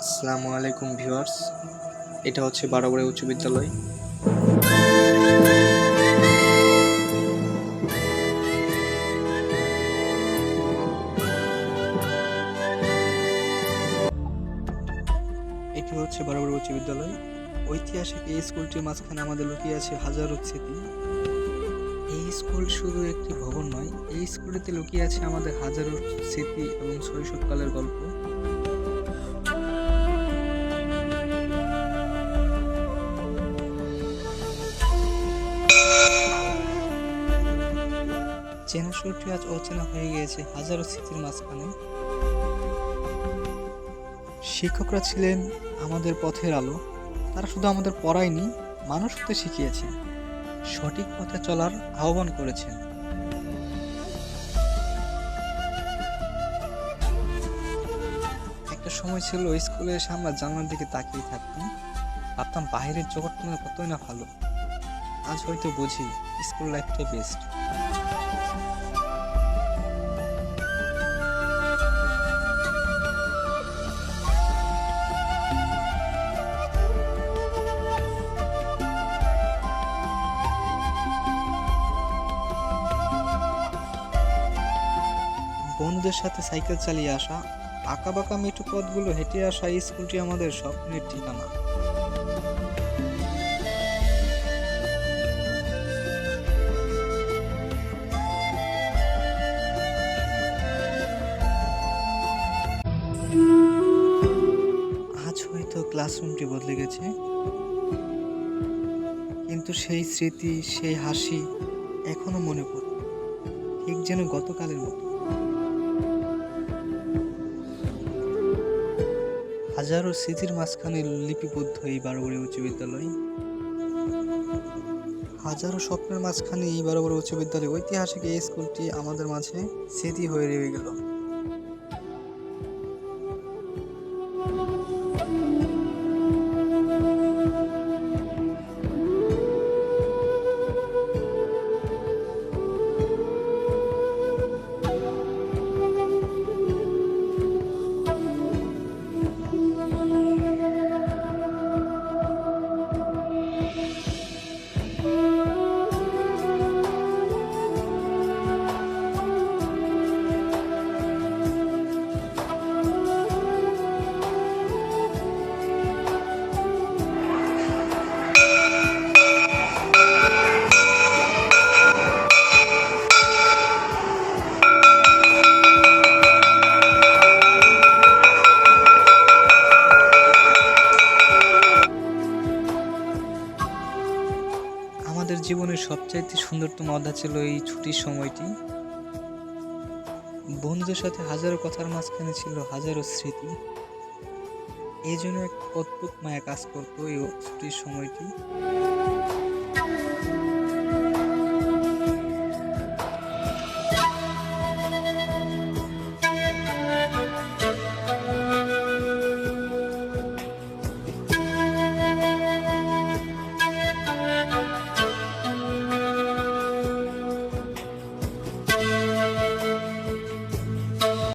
আসসালামু আলাইকুম ভিউয়ার্স, এটা হচ্ছে বারোয়ারি উচ্চ বিদ্যালয়। এটি হচ্ছে বারোয়ারি উচ্চ বিদ্যালয়। ঐতিহাসিক এই স্কুলটির মাঝখানে আমাদের লুকিয়ে আছে হাজারো স্মৃতি। এই স্কুল শুধু একটি ভবন নয়, এই স্কুলটিতে লুকিয়ে আছে আমাদের হাজারো স্মৃতি এবং শৈশবকালের গল্প। চেনা সুরটি আজ অচেনা হয়ে গিয়েছে হাজারো স্মৃতির মাঝখানে। শিক্ষকরা ছিলেন আমাদের পথের আলো। তারা শুধু আমাদের পড়ায়নি, মানুষ হতে শিখিয়েছেন, সঠিক পথে চলার আহ্বান করেছেন। একটা সময় ছিল স্কুলে এসে আমরা জানলার দিকে তাকিয়ে থাকতাম, ভাবতাম বাইরের জগৎটা কতই না ভালো। আজ হয়তো বুঝি স্কুল লাইফটাই বেস্ট। বন্ধুদের সাথে সাইকেল চালিয়ে আসা, আঁকাবাঁকা মেঠো পথগুলো হেঁটে আসা, এই স্কুলটি আমাদের স্বপ্নের ঠিকানা। আজ হয়তো ক্লাসরুমটি বদলে গেছে, কিন্তু সেই স্মৃতি, সেই হাসি এখনো মনে পড়ে, ঠিক যেন গতকালের মতো। হাজারো স্মৃতির মাঝখানে লিপিবদ্ধ এই বারোয়ারি উচ্চ বিদ্যালয়। হাজারো স্বপ্নের মাঝখানে এই বারোয়ারি উচ্চ বিদ্যালয়, ঐতিহাসিক এই স্কুলটি আমাদের মাঝে স্মৃতি হয়ে রয়ে গেল। আমাদের জীবনের সবচাইতে সুন্দরতম অধ্যায় ছিল এই ছুটির সময়টি। বন্ধুদের সাথে হাজারো কথার মাঝখানে ছিল হাজারো স্মৃতি। এই জন্য এক অদ্ভুত মায়া কাজ করতো এই ছুটির সময়টি।